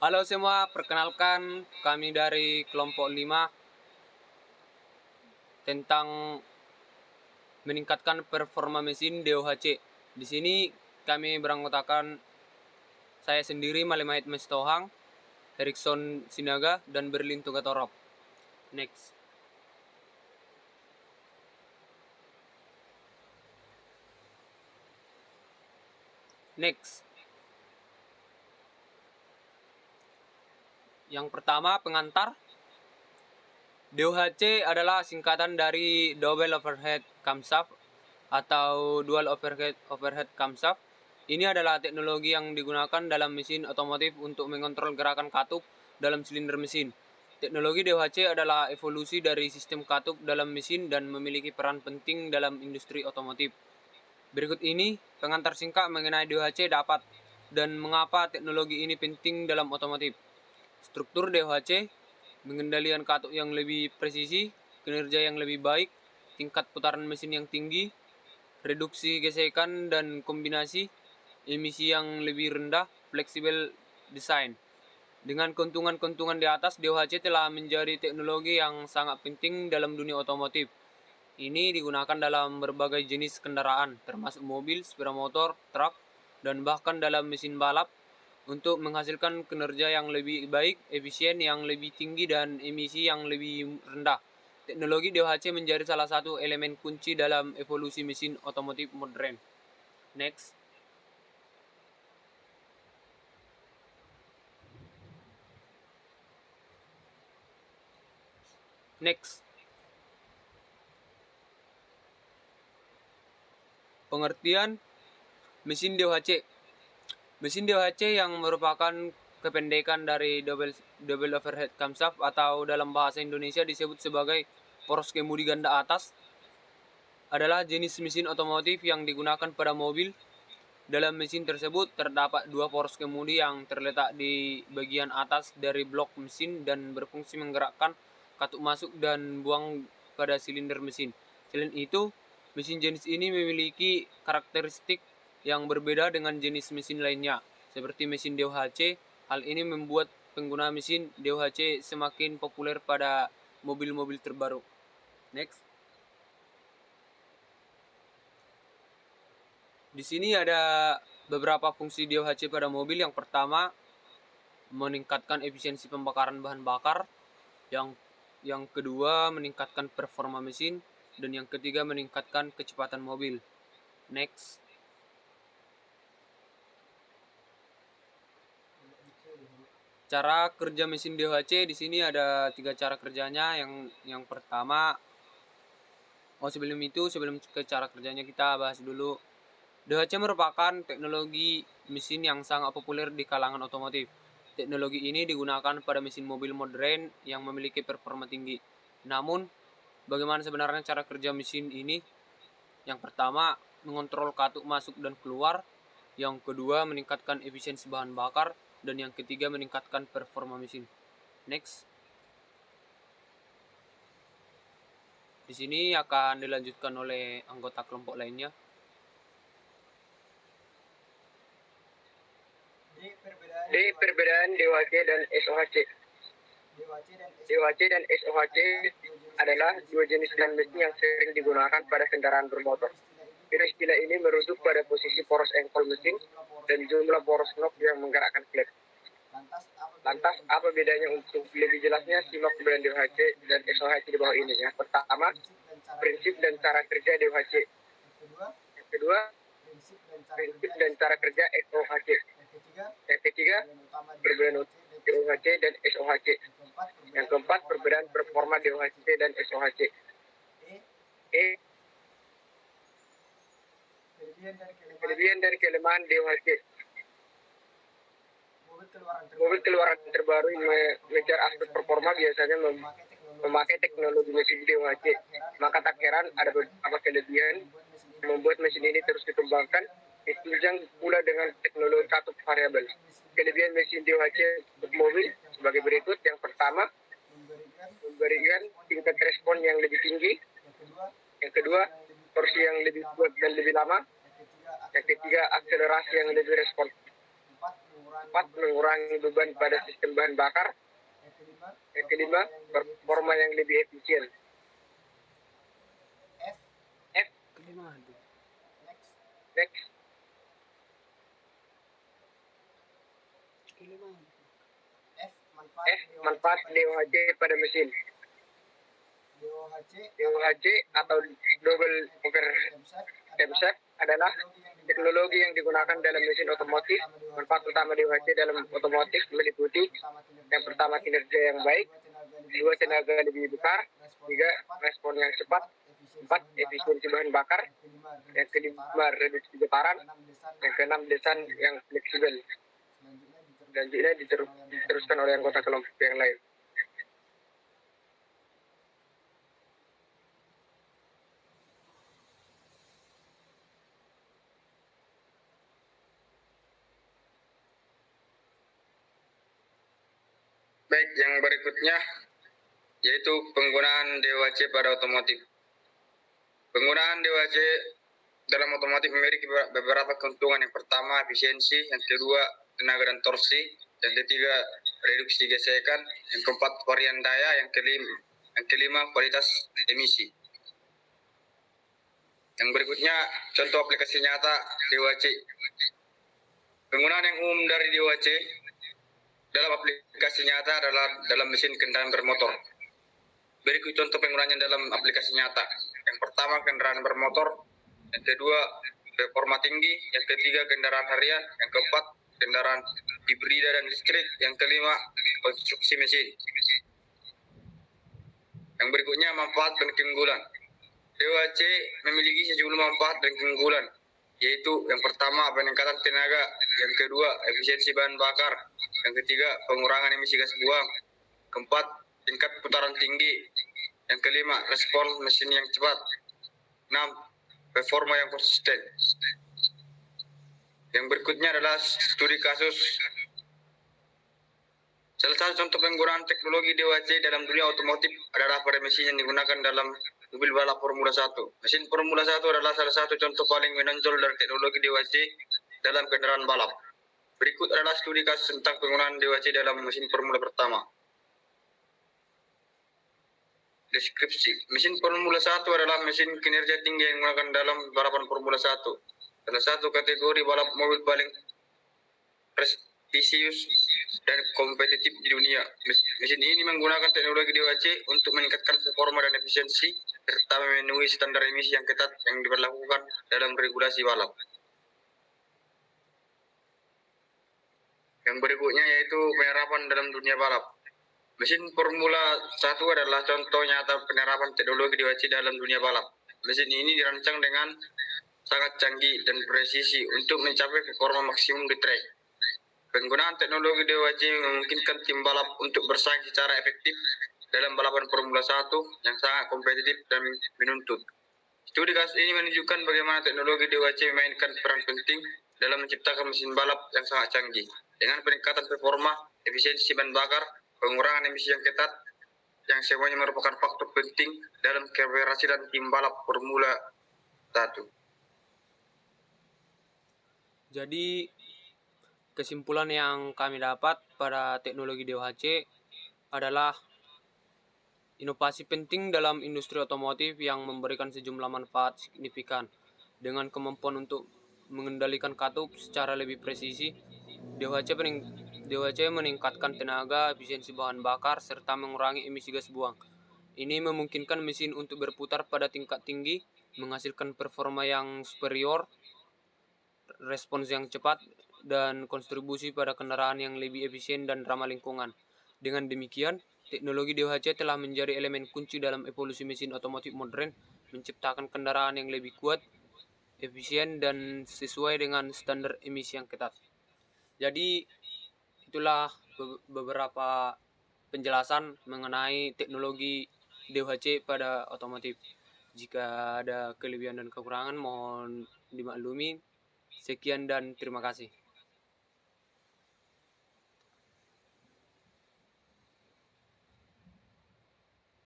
Halo semua, perkenalkan kami dari kelompok 5 tentang meningkatkan performa mesin DOHC. Di sini kami beranggotakan saya sendiri Malemait Mestohang, Erikson Sinaga, dan Berlin Tugatorop. Next. Next. Yang pertama, pengantar. DOHC adalah singkatan dari Double Overhead Camshaft atau Dual Overhead Camshaft. Ini adalah teknologi yang digunakan dalam mesin otomotif untuk mengontrol gerakan katup dalam silinder mesin. Teknologi DOHC adalah evolusi dari sistem katup dalam mesin dan memiliki peran penting dalam industri otomotif. Berikut ini pengantar singkat mengenai DOHC dapat dan mengapa teknologi ini penting dalam otomotif. Struktur DOHC, pengendalian katup yang lebih presisi, kinerja yang lebih baik, tingkat putaran mesin yang tinggi, reduksi gesekan dan kombinasi, emisi yang lebih rendah, fleksibel design. Dengan keuntungan-keuntungan di atas, DOHC telah menjadi teknologi yang sangat penting dalam dunia otomotif. Ini digunakan dalam berbagai jenis kendaraan, termasuk mobil, sepeda motor, truk, dan bahkan dalam mesin balap, untuk menghasilkan kinerja yang lebih baik, efisien yang lebih tinggi, dan emisi yang lebih rendah. Teknologi DOHC menjadi salah satu elemen kunci dalam evolusi mesin otomotif modern. Next. Next. Pengertian mesin DOHC. Mesin DOHC yang merupakan kependekan dari double overhead camshaft atau dalam bahasa Indonesia disebut sebagai poros kemudi ganda atas, adalah jenis mesin otomotif yang digunakan pada mobil. Dalam mesin tersebut terdapat dua poros kemudi yang terletak di bagian atas dari blok mesin dan berfungsi menggerakkan katup masuk dan buang pada silinder mesin. Selain itu, mesin jenis ini memiliki karakteristik yang berbeda dengan jenis mesin lainnya, seperti mesin DOHC. Hal ini membuat pengguna mesin DOHC semakin populer pada mobil-mobil terbaru. Next. Di sini ada beberapa fungsi DOHC pada mobil. Yang pertama, meningkatkan efisiensi pembakaran bahan bakar. Yang kedua, meningkatkan performa mesin. Dan yang ketiga, meningkatkan kecepatan mobil. Next. Cara kerja mesin DOHC di sini ada 3 cara kerjanya. Yang pertama, sebelum ke cara kerjanya kita bahas dulu. DOHC merupakan teknologi mesin yang sangat populer di kalangan otomotif. Teknologi ini digunakan pada mesin mobil modern yang memiliki performa tinggi. Namun, bagaimana sebenarnya cara kerja mesin ini? Yang pertama, mengontrol katup masuk dan keluar. Yang kedua, meningkatkan efisiensi bahan bakar. Dan yang ketiga, meningkatkan performa mesin. Next. Di sini akan dilanjutkan oleh anggota kelompok lainnya. Di perbedaan DOHC dan SOHC. DOHC dan SOHC adalah dua jenis mesin yang sering digunakan pada kendaraan bermotor. Istilah ini merujuk pada posisi poros engkol mesin dan jumlah poros knob yang menggerakkan klep. Lantas, apa bedanya? Untuk lebih jelasnya, simak perbedaan DOHC dan SOHC di bawah ini. Yang pertama, prinsip dan cara kerja DOHC. Yang kedua, prinsip dan cara kerja SOHC. Yang ketiga, perbedaan DOHC dan SOHC. Yang keempat, perbedaan performa DOHC dan SOHC. Kelebihan dan kelemahan DOHC. Mobil keluaran terbaru yang mengejar aspek performa biasanya memakai teknologi mesin DOHC. Maka tak heran ada beberapa kelebihan yang membuat mesin ini terus dikembangkan. Ditunjang pula dengan teknologi katup variabel. Kelebihan mesin DOHC untuk mobil sebagai berikut. Yang pertama, memberikan tingkat respon yang lebih tinggi. Yang kedua, torsi yang lebih kuat dan lebih lama. Yang ketiga, akselerasi yang lebih responsif. Empat, mengurangi beban pada sistem bahan bakar. Yang kelima, performa yang lebih efisien. F, next. F, manfaat DOHC pada mesin. DOHC atau double overhead camshaft adalah teknologi yang digunakan dalam mesin otomotif. Manfaat utama DOHC dalam otomotif meliputi: yang pertama, kinerja yang baik; dua, tenaga lebih besar; tiga, respon yang cepat; empat, efisiensi bahan bakar; yang kelima, reduksi getaran; yang keenam, desain yang fleksibel. Selanjutnya diteruskan oleh anggota kelompok yang lain. Baik, yang berikutnya yaitu penggunaan DOHC pada otomotif. Penggunaan DOHC dalam otomotif memiliki beberapa keuntungan. Yang pertama, efisiensi; yang kedua, tenaga dan torsi; yang ketiga, reduksi gesekan; yang keempat, varian daya; yang kelima, kualitas emisi. Yang berikutnya, contoh aplikasi nyata DOHC. Penggunaan yang umum dari DOHC dalam aplikasi nyata adalah dalam mesin kendaraan bermotor. Berikut contoh penggunaannya dalam aplikasi nyata. Yang pertama, kendaraan bermotor; yang kedua, performa tinggi; yang ketiga, kendaraan harian; yang keempat, kendaraan hibrida dan listrik; yang kelima, konstruksi mesin. Yang berikutnya, manfaat dan keunggulan. DOHC memiliki sejumlah manfaat dan keunggulan, yaitu yang pertama, peningkatan tenaga; yang kedua, efisiensi bahan bakar; yang ketiga, pengurangan emisi gas buang; keempat, tingkat putaran tinggi; yang kelima, respon mesin yang cepat; enam, performa yang konsisten. Yang berikutnya adalah studi kasus. Salah satu contoh penggunaan teknologi DOHC dalam dunia otomotif adalah pada mesin yang digunakan dalam mobil balap Formula 1. Mesin Formula 1 adalah salah satu contoh paling menonjol dari teknologi DOHC dalam kendaraan balap. Berikut adalah studi kasus tentang penggunaan DOHC dalam mesin Formula pertama. Deskripsi. Mesin Formula 1 adalah mesin kinerja tinggi yang digunakan dalam balapan Formula 1. Salah satu kategori balap mobil paling prestisius dan kompetitif di dunia. Mesin ini menggunakan teknologi DOHC untuk meningkatkan performa dan efisiensi, serta memenuhi standar emisi yang ketat yang diberlakukan dalam regulasi balap. Yang berikutnya yaitu penerapan dalam dunia balap. Mesin Formula 1 adalah contoh nyata penerapan teknologi DOHC dalam dunia balap. Mesin ini dirancang dengan sangat canggih dan presisi untuk mencapai performa maksimum di trek. Penggunaan teknologi DOHC memungkinkan tim balap untuk bersaing secara efektif dalam balapan Formula 1 yang sangat kompetitif dan menuntut. Studi kasus ini menunjukkan bagaimana teknologi DOHC memainkan peran penting dalam menciptakan mesin balap yang sangat canggih, dengan peningkatan performa, efisiensi bahan bakar, pengurangan emisi yang ketat, yang semuanya merupakan faktor penting dalam keberhasilan tim balap Formula 1. Jadi kesimpulan yang kami dapat pada teknologi DOHC adalah inovasi penting dalam industri otomotif yang memberikan sejumlah manfaat signifikan. Dengan kemampuan untuk mengendalikan katup secara lebih presisi, DOHC meningkatkan tenaga, efisiensi bahan bakar, serta mengurangi emisi gas buang. Ini memungkinkan mesin untuk berputar pada tingkat tinggi, menghasilkan performa yang superior, respons yang cepat, dan kontribusi pada kendaraan yang lebih efisien dan ramah lingkungan. Dengan demikian, teknologi DOHC telah menjadi elemen kunci dalam evolusi mesin otomotif modern, menciptakan kendaraan yang lebih kuat, efisien, dan sesuai dengan standar emisi yang ketat. Jadi, itulah beberapa penjelasan mengenai teknologi DOHC pada otomotif. Jika ada kelebihan dan kekurangan, mohon dimaklumi. Sekian dan terima kasih.